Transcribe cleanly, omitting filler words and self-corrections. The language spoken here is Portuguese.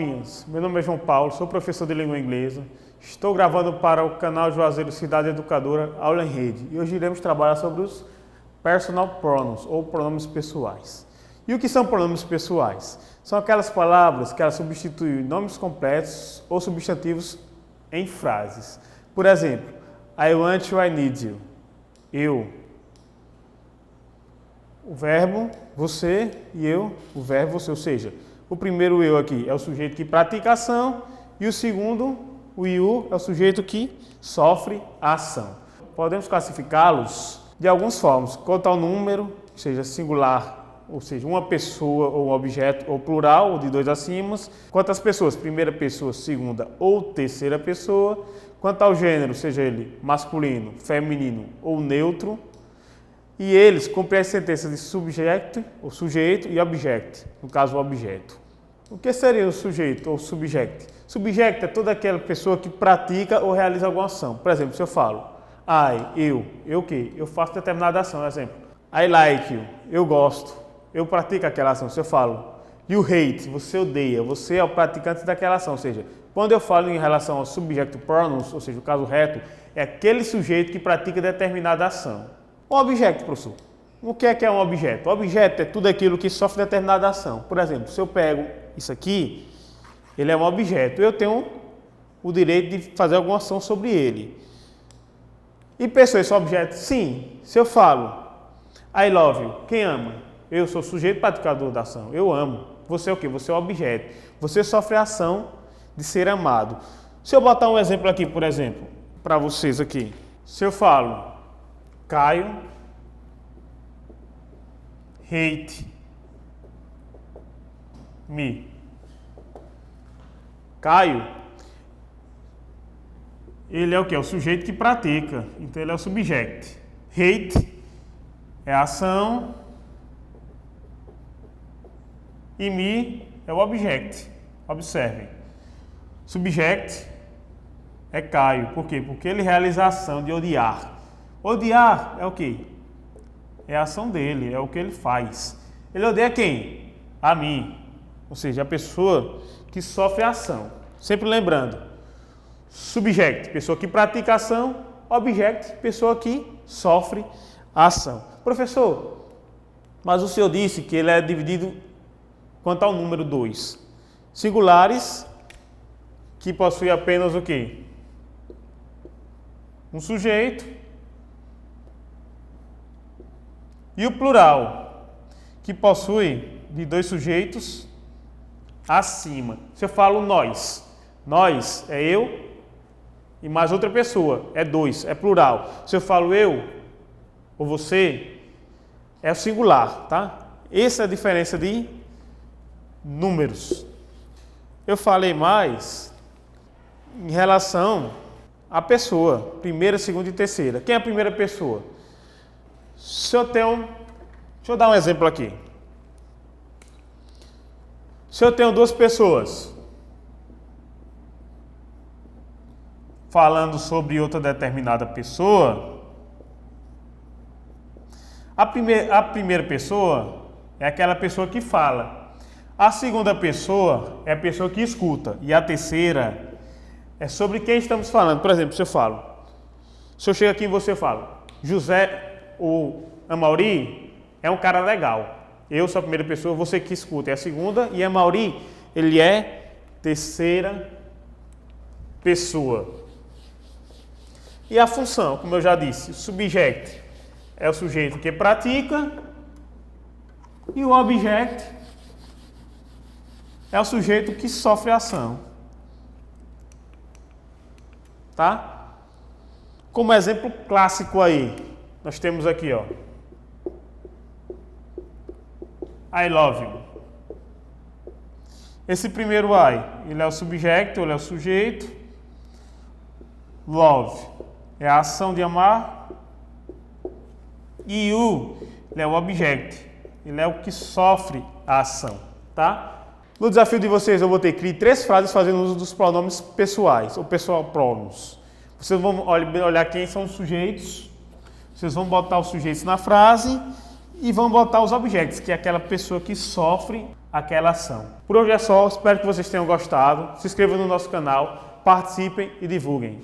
turminhas, meu nome é João Paulo, sou professor de língua inglesa. Estou gravando para o canal Juazeiro Cidade Educadora Aula em Rede e hoje iremos trabalhar sobre os personal pronouns ou pronomes pessoais. E o que são pronomes pessoais? São aquelas palavras que elas substituem nomes completos ou substantivos em frases. Por exemplo, I want you, I need you. Eu. O verbo você e eu, o verbo você, ou seja, o primeiro eu aqui é o sujeito que pratica a ação e o segundo, o you, é o sujeito que sofre a ação. Podemos classificá-los de algumas formas, quanto ao número, seja singular, ou seja, uma pessoa ou um objeto, ou plural, de dois acima, quanto às pessoas, primeira pessoa, segunda ou terceira pessoa, quanto ao gênero, seja ele masculino, feminino ou neutro, e eles cumprem as sentenças de subject, ou sujeito, e object, no caso o objeto. O que seria o sujeito ou subject? Subject é toda aquela pessoa que pratica ou realiza alguma ação. Por exemplo, se eu falo eu o quê? Eu faço determinada ação, exemplo. I like you, eu gosto, eu pratico aquela ação. Se eu falo you hate, você odeia, você é o praticante daquela ação. Ou seja, quando eu falo em relação ao subject pronouns, ou seja, o caso reto, é aquele sujeito que pratica determinada ação. Um objeto, professor. O que é um objeto? O objeto é tudo aquilo que sofre determinada ação. Por exemplo, se eu pego isso aqui, ele é um objeto. Eu tenho o direito de fazer alguma ação sobre ele. E pessoa, esse objeto? Sim. Se eu falo I love you, quem ama? Eu sou o sujeito praticador da ação. Eu amo. Você é o quê? Você é o objeto. Você sofre a ação de ser amado. Se eu botar um exemplo aqui, por exemplo, para vocês aqui. Se eu falo Caio hate me. Caio, ele é o que? É o sujeito que pratica. Então ele é o subject. Hate é a ação e me é o object. Observem. Subject é Caio. Por quê? Porque ele realiza a ação de odiar. Odiar é o quê? É a ação dele, é o que ele faz. Ele odeia quem? A mim. Ou seja, a pessoa que sofre a ação. Sempre lembrando, subject, pessoa que pratica a ação, object, pessoa que sofre a ação. Professor, mas o senhor disse que ele é dividido quanto ao número 2. Singulares, que possui apenas o quê? Um sujeito. E o plural, que possui de dois sujeitos acima. Se eu falo nós, nós é eu e mais outra pessoa, é dois, é plural. Se eu falo eu ou você, é o singular, tá? Essa é a diferença de números. Eu falei mais em relação à pessoa, primeira, segunda e terceira. Quem é a primeira pessoa? Deixa eu dar um exemplo aqui. Se eu tenho duas pessoas falando sobre outra determinada pessoa, a primeira pessoa é aquela pessoa que fala. A segunda pessoa é a pessoa que escuta. E a terceira é sobre quem estamos falando. Por exemplo, se eu chego aqui e você fala, José ou Amaury é um cara legal. Eu sou a primeira pessoa, você que escuta é a segunda, e Amaury, ele é terceira pessoa. E a função, como eu já disse, o subject é o sujeito que pratica, e o object é o sujeito que sofre a ação. Tá? Como exemplo clássico aí, nós temos aqui, ó, I love you. Esse primeiro I, ele é o subject, ele é o sujeito. Love é a ação de amar. E you, ele é o object, ele é o que sofre a ação, tá? No desafio de vocês, eu vou ter que criar 3 frases fazendo uso dos pronomes pessoais, ou pessoal pronouns. Vocês vão olhar quem são os sujeitos. Vocês vão botar os sujeitos na frase e vão botar os objetos, que é aquela pessoa que sofre aquela ação. Por hoje é só, espero que vocês tenham gostado. Se inscrevam no nosso canal, participem e divulguem.